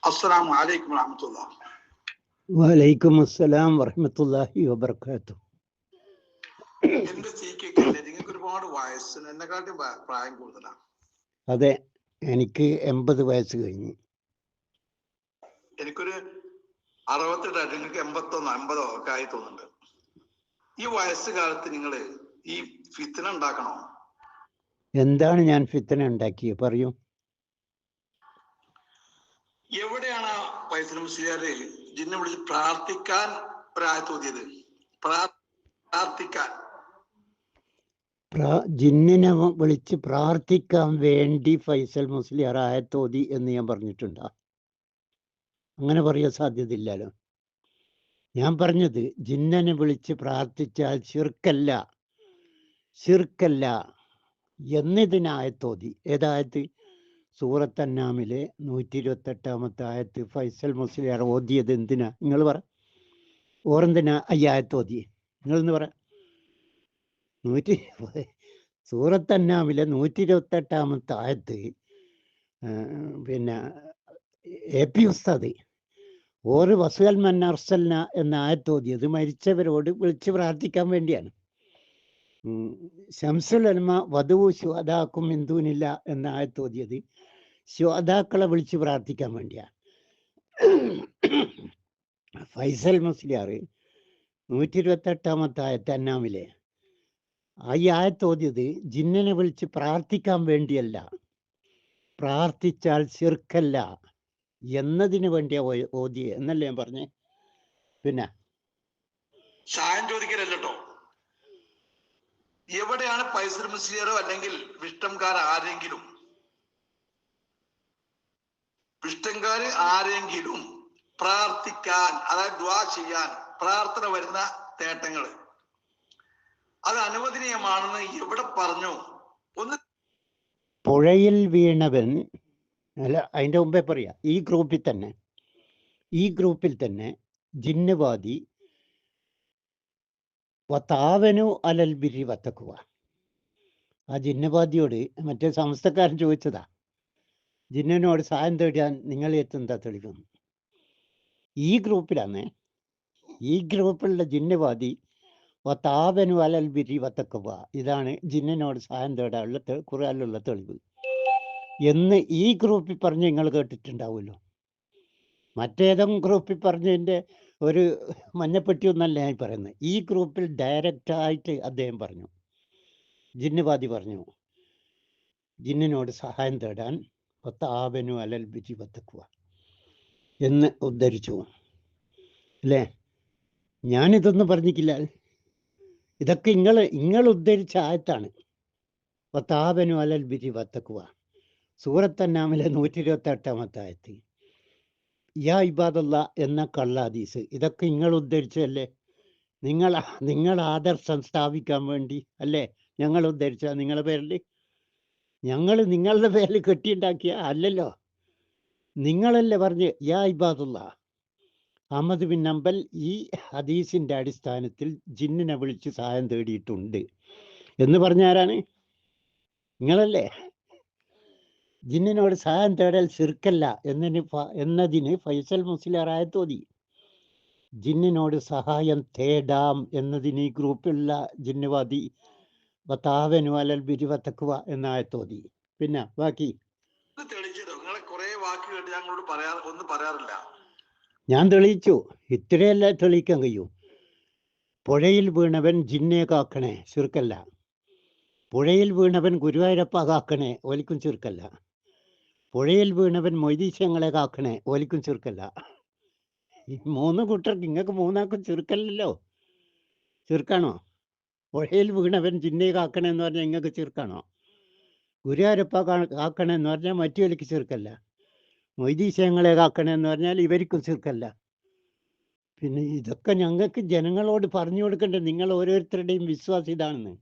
അസ്സലാമു അലൈക്കും വറഹ്മത്തുള്ളാഹി. വലൈക്കും അസ്സലാം വറഹ്മത്തുള്ളാഹി വബറകാതുഹു. എന്റെ സ്ഥിതിക്കൊക്കെ നിങ്ങൾക്ക് ഒരുപാട് വയസ്സിന് എന്നെക്കാട്ടും പ്രായം കൂടുതലാണ്. അതെ, എനിക്ക് 80 വയസ്സ് കഴിഞ്ഞു. എനിക്കൊരു 68, നിങ്ങൾക്ക് 81, 50 ഒക്കെ ആയി തോന്നുന്നുണ്ട്. ഈ വയസ്സുകാലത്ത് നിങ്ങൾ ഈ ഫിത്ന ഉണ്ടാക്കണോ? എന്താണ് ഞാൻ ഫിത്ന ഉണ്ടാക്കിയത്? പറയൂ. എവിടെയാണ് വയസ്സിന് മുസ്ലിയാരെ ജിന്നെ വിളിച്ച് പ്രാർത്ഥിക്കാൻ ഒരായത്തോതിയത്? പ്രാർത്ഥിക്കാൻ ജിന്നിനെ വിളിച്ച് പ്രാർത്ഥിക്കാൻ വേണ്ടി ഫൈസൽ മുസ്ലിയാർ ആയത്തോതി എന്ന് ഞാൻ പറഞ്ഞിട്ടുണ്ടോ? അങ്ങനെ പറയാൻ സാധ്യതയില്ലല്ലോ. ഞാൻ പറഞ്ഞത് ജിന്നനെ വിളിച്ച് പ്രാർത്ഥിച്ചാൽ ശിർക്കല്ല എന്നതിനായത്തോതി. ഏതായത്? സൂറത്ത് അന്നാമിലെ 128 ആയത്ത് ഫൈസൽ മുസ്ലിയാർ ഓതിയത് എന്തിനാ? നിങ്ങൾ പറ. ഓരെന്തിനാ അയ്യായത്തോതി? നിങ്ങളെന്ന് പറ. സൂറത്ത് അന്നാമിലെ 128 ആയത്ത് പിന്നെ AP ഉസ്താദ് ഓര് വസുൽ മന്നർസൽന എന്ന ആയത്തോതിയത് മരിച്ചവരോട് വിളിച്ച് പ്രാർത്ഥിക്കാൻ വേണ്ടിയാണ്. ശംസുൽ ഉലമ വധുവു ശുഹദാക്കും മിൻദൂനില്ല എന്ന ആയത്തോതിയത് ശുഹദാക്കളെ വിളിച്ച് പ്രാർത്ഥിക്കാൻ വേണ്ടിയാണ്. ഫൈസൽ മുസ്ലിയാർ 128 ആയത്ത് അന്നാമിലെ ഈ ആയത്തോതിയത് ജിന്നിനെ വിളിച്ച് പ്രാർത്ഥിക്കാൻ വേണ്ടിയല്ല, പ്രാർത്ഥിച്ചാൽ ശിർക്കല്ല എന്നതിന് വേണ്ടിയാ ഓതിയെ എന്നല്ലേ ഞാൻ പറഞ്ഞേ? പിന്നെ സഹായം ചോദിക്കലല്ലോ. എവിടെയാണ് ഫൈസൽ മുസ്ലിയാരോ അല്ലെങ്കിൽ വിഷ്ടംകാർ ആരെങ്കിലും പ്രാർത്ഥിക്കാൻ, അതായത് ദുആ ചെയ്യാൻ, പ്രാർത്ഥന വരുന്ന തേട്ടങ്ങൾ അത് അനുവദനീയമാണെന്ന് എവിടെ പറഞ്ഞു? ഒന്ന് പുഴയിൽ വീണവൻ അല്ല, അതിന്റെ മുമ്പേ പറയാ. ഈ ഗ്രൂപ്പിൽ തന്നെ ജിന്നുവാദി വതാവനു അലൽ ബിരി വത്തക്കുക. ആ ജിന്നുവാദിയോട് മറ്റേ സംസ്ഥക്കാരൻ ചോദിച്ചതാ, ജിന്നിനോട് സഹായം തേടിയാൻ നിങ്ങൾ എത്തുന്നതാ തെളിവ്. ഈ ഗ്രൂപ്പിലുള്ള ജിന്നുവാദി വതാവനു അലൽ ബിരി വത്തക്കുക, ഇതാണ് ജിന്നിനോട് സഹായം തേടാനുള്ള ഖുർആനിലുള്ള തെളിവ് എന്ന് ഈ ഗ്രൂപ്പിൽ പറഞ്ഞ് നിങ്ങൾ കേട്ടിട്ടുണ്ടാവുമല്ലോ. മറ്റേതെങ്കിലും ഗ്രൂപ്പിൽ പറഞ്ഞതിൻ്റെ ഒരു മഞ്ഞപ്പെട്ടി ഒന്നല്ല ഞാൻ പറയുന്നത്. ഈ ഗ്രൂപ്പിൽ ഡയറക്റ്റായിട്ട് അദ്ദേഹം പറഞ്ഞു, ജിന്നുവാദി പറഞ്ഞു, ജിന്നിനോട് സഹായം തേടാൻ വതാവനു അലൽ ബിരി വത്തക്കുക എന്ന് ഉദ്ധരിച്ചു അല്ലേ? ഞാനിതൊന്നും പറഞ്ഞിട്ടില്ല. ഇതൊക്കെ നിങ്ങൾ ഉദ്ധരിച്ച ആയത്താണ്. വതാവനു അലൽ ബിരി വത്തക്കുക, സൂറത്ത് അന്നാമിലെ 128 ആയത്ത്. യാ ഇബാദല്ല എന്ന കള്ളാദീസ്, ഇതൊക്കെ നിങ്ങൾ ഉദ്ധരിച്ചല്ലേ? നിങ്ങൾ ആദർശം സ്ഥാപിക്കാൻ വേണ്ടി അല്ലേ ഞങ്ങൾ ഉദ്ധരിച്ച? നിങ്ങളുടെ പേരിൽ നിങ്ങളുടെ പേരിൽ കെട്ടിയുണ്ടാക്കിയ അല്ലല്ലോ. നിങ്ങളല്ലേ പറഞ്ഞ് യാ ഇബാദുല്ല. അഹമ്മദ് ബിൻ ഹംബൽ ഈ ഹദീസിന്റെ അടിസ്ഥാനത്തിൽ ജിന്നിനെ വിളിച്ച് സഹായം തേടിയിട്ടുണ്ട് എന്ന് പറഞ്ഞ ആരാണ്? നിങ്ങളല്ലേ. ജിന്നിനോട് സഹായം തേടൽ ശിർക്കല്ല എന്നതിന് ഫൈസൽ മുസ്ലിയാർ ആയത്തോതി. ജിന്നിനോട് സഹായം തേടാം എന്നതിന് ഈ ഗ്രൂപ്പിലുള്ള ജിന്നുവാദി വതാവനു അലൽ ബിരി വത്തക്കുക എന്ന ആയത്തോതി. പിന്നെ ബാക്കി ഞാൻ തെളിയിച്ചു. ഇത്രയല്ല തെളിയിക്കാൻ കഴിയൂ. പുഴയിൽ വീണവൻ ജിന്നെ കാക്കണേ, ശിർക്കല്ല. പുഴയിൽ വീണവൻ ഗുരുവായൂരപ്പ കാക്കണേ, ഓലിക്കും ചുരുക്കല്ല. പുഴയിൽ വീണവൻ മൊയ്തീശങ്ങളെ കാക്കണേ, ഓലിക്കും ചുരുക്കല്ല. ഈ 3 കൂട്ടർക്ക്, നിങ്ങൾക്ക് 3ആക്കും ചുരുക്കല്ലല്ലോ. ചുരുക്കാണോ? പുഴയിൽ വീണവൻ ജിന്നെ കാക്കണേ എന്ന് പറഞ്ഞാൽ നിങ്ങൾക്ക് ചുരുക്കാണോ? ഗുരുവായൂരപ്പ കാക്കണേ എന്ന് പറഞ്ഞാൽ മറ്റു ചുരുക്കല്ല. മൊയ്തീശങ്ങളെ കാക്കണേ എന്ന് പറഞ്ഞാൽ ഇവർക്കും ചുരുക്കല്ല. പിന്നെ ഇതൊക്കെ ഞങ്ങൾക്ക് ജനങ്ങളോട് പറഞ്ഞു കൊടുക്കണ്ടേ? നിങ്ങൾ ഓരോരുത്തരുടെയും വിശ്വാസം ഇതാണെന്ന്.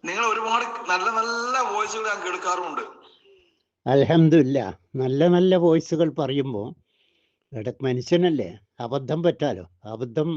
നിങ്ങൾ ഒരുപാട് നല്ല നല്ല വോയിസുകൾ ഞാൻ കേൾക്കാറുമുണ്ട്. അൽഹംദുലില്ലാ. നല്ല വോയിസുകൾ പറയുമ്പോൾ മനുഷ്യനല്ലേ, അബദ്ധം പറ്റാലോ. അബദ്ധം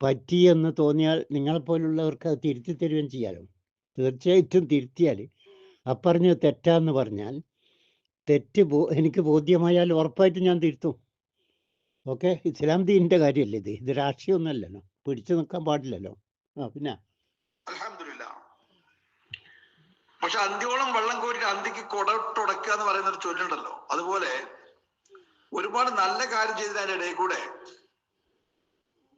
പറ്റി എന്ന് തോന്നിയാൽ നിങ്ങളെപ്പോലുള്ളവർക്ക് അത് തിരുത്തി തരുകയും ചെയ്യാലോ. തീർച്ചയായിട്ടും തിരുത്തിയാൽ അപ്പറഞ്ഞ് തെറ്റാന്ന് പറഞ്ഞാൽ തെറ്റ് എനിക്ക് ബോധ്യമായാൽ ഉറപ്പായിട്ട് ഞാൻ തിരുത്തും. ഓക്കെ, ഇസ്ലാം ദീനിന്റെ കാര്യമല്ലേ ഇത് രാഷ്ട്രീയമൊന്നുമല്ലല്ലോ, പിടിച്ചു നിൽക്കാൻ പാടില്ലല്ലോ. പിന്നെ അൽഹംദുലില്ലാ. പക്ഷെ അന്ത്യോളം വെള്ളം കോരിട്ട് അന്തിക്ക് കൊടട്ടുടക്കുക എന്ന് പറയുന്ന ഒരു ചൊല്ലുണ്ടല്ലോ, അതുപോലെ ഒരുപാട് നല്ല കാര്യം ചെയ്തതിന്റെ ഇടയിൽ കൂടെ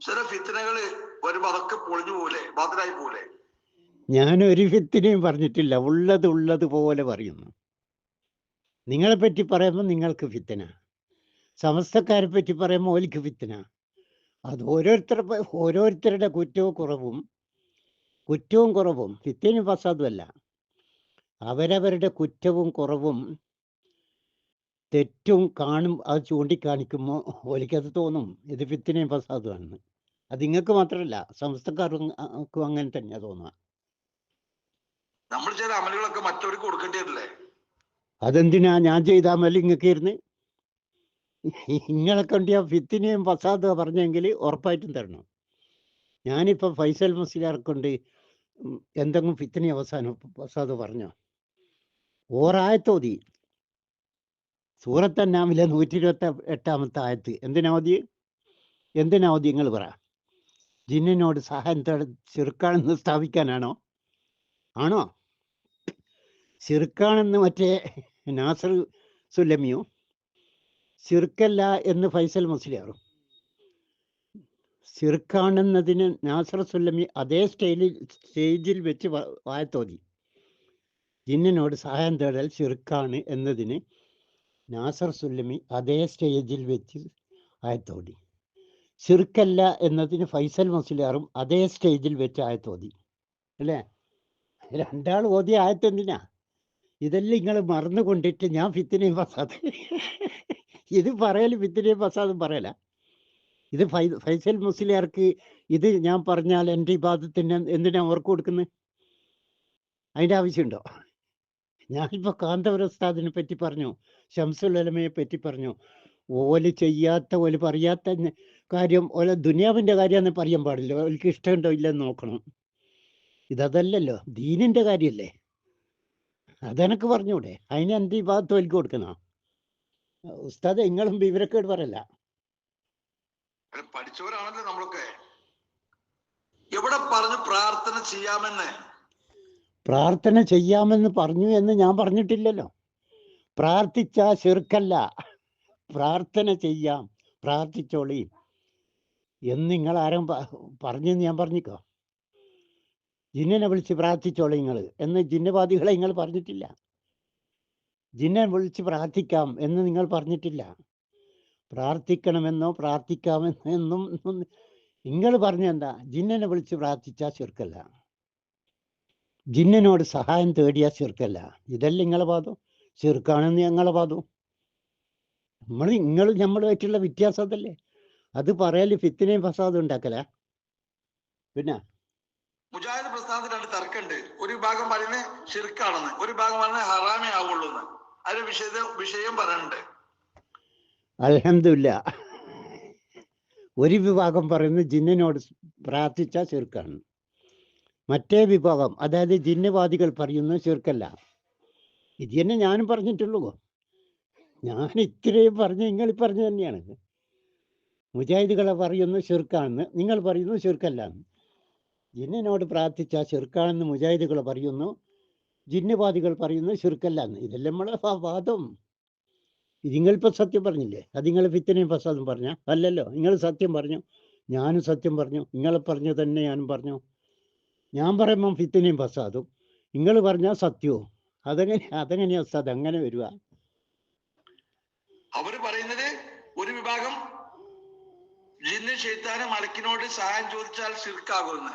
ചില ഫിത്തനകള് വരുമ്പോ അതൊക്കെ പൊളിഞ്ഞു പോലെ ബാത്തിലായി പോലെ. ഞാൻ ഒരു ഫിത്തിനെയും പറഞ്ഞിട്ടില്ല, ഉള്ളത് പോലെ പറയുന്നു. നിങ്ങളെ പറ്റി പറയുമ്പോൾ നിങ്ങൾക്ക് ഫിത്തന, സമസ്തക്കാരെ പറ്റി പറയുമ്പോൾ ഓലിക്ക് ഫിത്തന. അത് ഓരോരുത്തരുടെ കുറ്റവും കുറവും ഫിത്തനും ഫസാദുമല്ല. അവരവരുടെ കുറ്റവും കുറവും തെറ്റും കാണും, അത് ചൂണ്ടിക്കാണിക്കുമ്പോൾ ഓലിക്കത് തോന്നും ഇത് ഫിത്തനയും ഫസാദുമാണെന്ന്. അത് നിങ്ങൾക്ക് മാത്രമല്ല, സമസ്തക്കാർക്കും അങ്ങനെ തന്നെയാ തോന്നുക. നമ്മൾ ചില അമലുകളൊക്കെ മറ്റവർക്ക് കൊടുക്കേണ്ടിയല്ലേ? അതെന്തിനാ ഞാൻ ചെയ്ത അമൽ ഇങ്ങക്ക് ഇരുന്ന്? ഇങ്ങളെ കൊണ്ട് ഞാൻ ഫിത്തിനെയും ഫസാദ് പറഞ്ഞെങ്കിൽ ഉറപ്പായിട്ടും തരണം. ഞാനിപ്പോൾ ഫൈസൽ മുസ്ലിയാർ കൊണ്ട് എന്തെങ്കിലും ഫിത്തിനെ അവസാനം ഫസാദ് പറഞ്ഞോ? ഓറായത്തോതി സൂറത്ത് അന്നാമിലെ 128 ആയത്ത് എന്തിനാ ഓതി നിങ്ങൾ പറ? ജിന്നിനോട് സഹായം ചെറുക്കാണെന്ന് സ്ഥാപിക്കാനാണോ? ആണോ? ശിർക്കാണെന്ന് മറ്റേ നാസർ സുല്ലമിയോ, ശിർക്കല്ല എന്ന് ഫൈസൽ മുസ്ലിയാറും. ശിർക്കാണെന്നതിന് നാസർ സുല്ലമി അതേ സ്റ്റേജിൽ വെച്ച് ആയത്തോതി. ജിന്നിനോട് സഹായം തേടൽ ശിർക്കാണ് എന്നതിന് നാസർ സുല്ലമി അതേ സ്റ്റേജിൽ വെച്ച് ആയത്തോതി. ശിർക്കല്ല എന്നതിന് ഫൈസൽ മുസ്ലിയാറും അതേ സ്റ്റേജിൽ വെച്ച് ആയത്തോതി. അല്ലേ? രണ്ടാൾ ഓതിയ ആയത്തെന്തിനാ? ഇതെല്ലാം നിങ്ങൾ മറന്നുകൊണ്ടിട്ട് ഞാൻ ഫിത്തിനെയും ഫസാദ് ഇത് പറയൽ ഫിത്തിനെയും ഫസാദും പറയല. ഇത് ഫൈസൽ മുസ്ലിയാർക്ക് ഇത് ഞാൻ പറഞ്ഞാൽ എൻ്റെ ഇബാദത്തിന് എന്തിനാ ഓർക്ക് കൊടുക്കുന്നത്? അതിൻ്റെ ആവശ്യമുണ്ടോ? ഞാനിപ്പോൾ കാന്തപുര ഉസ്താദിനെ പറ്റി പറഞ്ഞു, ഷംസുൽ ഉലമയെ പറ്റി പറഞ്ഞു. ഓല് ചെയ്യാത്ത ഓല് പറയാത്ത കാര്യം ഓല ദുനിയാവിൻ്റെ കാര്യമെന്ന് പറയാൻ പാടില്ല. ഓൽക്ക് ഇഷ്ടമുണ്ടോ ഇല്ലെന്ന് നോക്കണം. ഇതല്ലല്ലോ, ദീനിൻ്റെ കാര്യമല്ലേ. അതെനക്ക് പറഞ്ഞൂടെ? അതിന് എൻ്റെ ഈ ഭാഗത്ത് ഓൽക്ക് കൊടുക്കണോ? ഉസ്താദ് നിങ്ങളും വിവരക്കേട് പറയല്ല. പഠിച്ചവരാണല്ലോ നമ്മളൊക്കെ. എവിടെ പറഞ്ഞു പ്രാർത്ഥന ചെയ്യാമെന്ന്? പ്രാർത്ഥന ചെയ്യാമെന്ന് പറഞ്ഞു എന്ന് ഞാൻ പറഞ്ഞിട്ടില്ലല്ലോ. പ്രാർത്ഥിച്ച ശിർക്കല്ല, പ്രാർത്ഥന ചെയ്യാം, പ്രാർത്ഥിച്ചോളി എന്ന് നിങ്ങൾ ആരും പറഞ്ഞെന്ന് ഞാൻ പറഞ്ഞിക്കോ? ജിന്നിനെ വിളിച്ച് പ്രാർത്ഥിച്ചോളി നിങ്ങൾ എന്ന് ജിന്നവാദികളെ നിങ്ങൾ പറഞ്ഞിട്ടില്ല. ജിന്നെ വിളിച്ച് പ്രാർത്ഥിക്കാം എന്ന് നിങ്ങൾ പറഞ്ഞിട്ടില്ല. പ്രാർത്ഥിക്കണമെന്നോ പ്രാർത്ഥിക്കാമെന്നും നിങ്ങൾ പറഞ്ഞെന്താ? ജിന്നിനെ വിളിച്ച് പ്രാർത്ഥിച്ചാൽ ശിർക്കല്ല, ജിന്നിനോട് സഹായം തേടിയാൽ ശിർക്കല്ല. ഇതല്ല നിങ്ങളെ വാദം? ശിർക്കാണെന്ന് ഞങ്ങളെ വാദം. നമ്മളുമായിട്ടുള്ള വ്യത്യാസം അതല്ലേ? അത് പറയല് ഫിത്തിനെയും ഫസാദും ഉണ്ടാക്കല. പിന്നെ മുജാഹിദ് പ്രസ്ഥാനത്തിൽ രണ്ട് തർക്കമുണ്ട്. ഒരു വിഭാഗം പറയുന്നത് ഷിർക്കാണെന്ന്, ഒരു വിഭാഗം പറയുന്നത് ഹറാമേ ആവുള്ളൂ എന്ന്. അതിന് വിഷയം പറയുന്നുണ്ട്. അൽഹംദുലില്ലാ, ഒരു വിഭാഗം പറയുന്നത് ജിന്നിനോട് പ്രാർത്ഥിച്ചാൽ ശിർക്കാണ്. മറ്റേ വിഭാഗം, അതായത് ജിന്നവാദികൾ പറയുന്നത് ശിർക്കല്ല. ഇത് തന്നെ ഞാനും പറഞ്ഞിട്ടുള്ളൂ. ഞാൻ ഇത്രയും പറഞ്ഞു, നിങ്ങൾ പറഞ്ഞു തന്നെയാണ്. മുജാഹിദുകളെ പറയുന്നു ശിർക്കാണെന്ന്, നിങ്ങൾ പറയുന്നു ശിർക്കല്ലാന്ന്. ജിന്നിനോട് പ്രാർത്ഥിച്ചാൽ ശിർക്കാണെന്ന് മുജാഹിദുകൾ പറയുന്നു, ജിന്നവാദികൾ പറയുന്നു ശിർക്കല്ലാന്ന്. ഇതെല്ലാം നമ്മളെ വാദം. നിങ്ങളിപ്പോൾ സത്യം പറഞ്ഞില്ലേ? അത് നിങ്ങൾ ഫിത്തനെയും ഫസാദും പറഞ്ഞ അല്ലല്ലോ. നിങ്ങൾ സത്യം പറഞ്ഞു, ഞാനും സത്യം പറഞ്ഞു. നിങ്ങളെ പറഞ്ഞു തന്നെ ഞാനും പറഞ്ഞു. ഞാൻ പറയുമ്പം ഫിത്തനെയും ഫസാദും, നിങ്ങൾ പറഞ്ഞാൽ സത്യവും. അതെങ്ങനെയാ ഉസ്താദ് അങ്ങനെ വരുക? അവര് പറയുന്നത് ഒരു വിഭാഗം ജിന്ന് ശൈത്താന് മലക്കിനോട് സഹായം ചോദിച്ചാൽ ശിർക്കാകുമെന്ന്.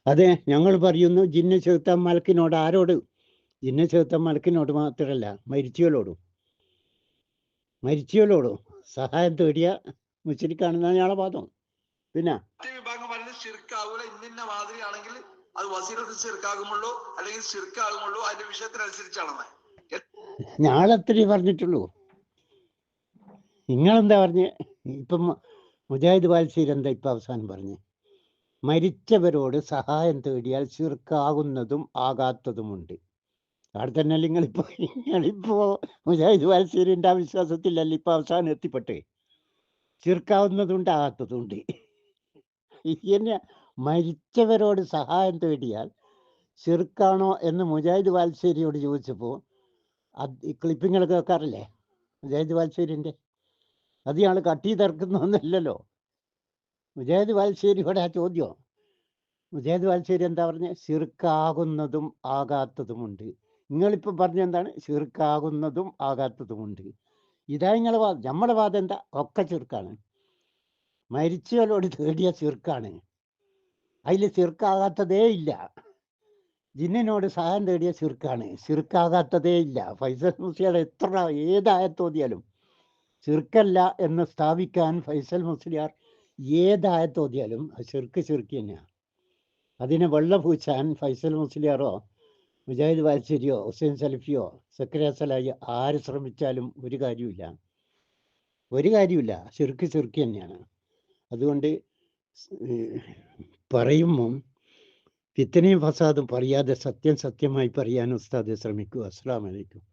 അതെ, ഞങ്ങൾ പറയുന്നു ജിന്ന് ശൈത്താൻ മലക്കിനോട്. ആരോട്? ജിന്ന് ശൈത്താൻ മലക്കിനോട് മാത്രമല്ല, മരിച്ചവരോടും സഹായം തേടിയ മുശ്രിക്കാണെന്നാണ് ഞങ്ങളെ വാദം. പിന്നെ വിഭാഗം പറയുന്നത് ശിർക്കാവൂല, ഇന്ന മാതിരിയാണെങ്കിൽ അത് വസീലത്ത് ശിർക്കാകുമുള്ളൂ, അല്ലെങ്കിൽ ശിർക്കാകുമുള്ളൂ, അതിന്റെ വിഷയത്തിനനുസരിച്ചാണെന്ന്. ഞാളത്രേ പറഞ്ഞിട്ടുള്ളൂ. നിങ്ങളെന്താ പറഞ്ഞ്? ഇപ്പം മുജാഹിദ് വാൽസീർ എന്താ ഇപ്പം അവസാനം പറഞ്ഞ്? മരിച്ചവരോട് സഹായം തേടിയാൽ ശിർക്കാകുന്നതും ആകാത്തതുമുണ്ട്. അവിടെ തന്നെ നിങ്ങളിപ്പോ മുജാഹിദ് വാൽസീരിന്റെ ആ വിശ്വാസത്തിലല്ല ഇപ്പൊ അവസാനം എത്തിപ്പെട്ടേ. ചിർക്കാവുന്നതുണ്ട്, ആകാത്തതുണ്ട്. ഇങ്ങനെ മരിച്ചവരോട് സഹായം തേടിയാൽ ശിർക്കാണോ എന്ന് മുജാഹിദ് വാൽസേരിയോട് ചോദിച്ചപ്പോൾ ഈ ക്ലിപ്പിങ്ങൾ കേൾക്കാറില്ലേ മുജാഹിദ് വാൽസേരിന്റെ? അത് ഇയാൾ കട്ട് ചെയ്തിറക്കുന്നൊന്നുമല്ലല്ലോ. മുജാഹിദ് വാൽസേരിയോടെ ആ ചോദ്യം, മുജാഹിദ് വാൽസേരി എന്താ പറഞ്ഞത്? ശിർക്കാകുന്നതും ആകാത്തതുമുണ്ട്. നിങ്ങളിപ്പോൾ പറഞ്ഞെന്താണ്? ശിർക്കാകുന്നതും ആകാത്തതുമുണ്ട്. ഇതാ നിങ്ങളെ വാദം. നമ്മുടെ വാദം എന്താ? ഒക്കെ ചെറുക്കാണ്. മരിച്ചവരോട് തേടിയ ചെറുക്കാണ്. അതിൽ ചെറുക്കാകാത്തതേ ഇല്ല. ജിന്നിനോട് സഹായം തേടിയ ചെറുക്കാണ്. ചെറുക്കാകാത്തതേ ഇല്ല. ഫൈസൽ മുസ്ലിയാർ എത്ര ഏതായത്തോതിയാലും ചെറുക്കല്ല എന്ന് സ്ഥാപിക്കാൻ ഫൈസൽ മുസ്ലിയാർ ഏതായത്തോതിയാലും ചെറുക്ക് ചെറുക്കി തന്നെയാണ്. അതിനെ വെള്ളപൂച്ചാൻ ഫൈസൽ മുസ്ലിയാറോ മുജാഹിദ് വാൽസേരിയോ ഹുസൈൻ സലഫിയോ സക്കറിയ സലാഹി ആര് ശ്രമിച്ചാലും ഒരു കാര്യമില്ല. ചെറുക്ക് ചെറുക്കി തന്നെയാണ്. അതുകൊണ്ട് പറയുമ്പം ഫിത്തനയും ഫസാദും പറയാതെ സത്യമായി പറയാൻ ഉസ്താദ് ശ്രമിക്കൂ. അസ്സലാമു അലൈക്കും.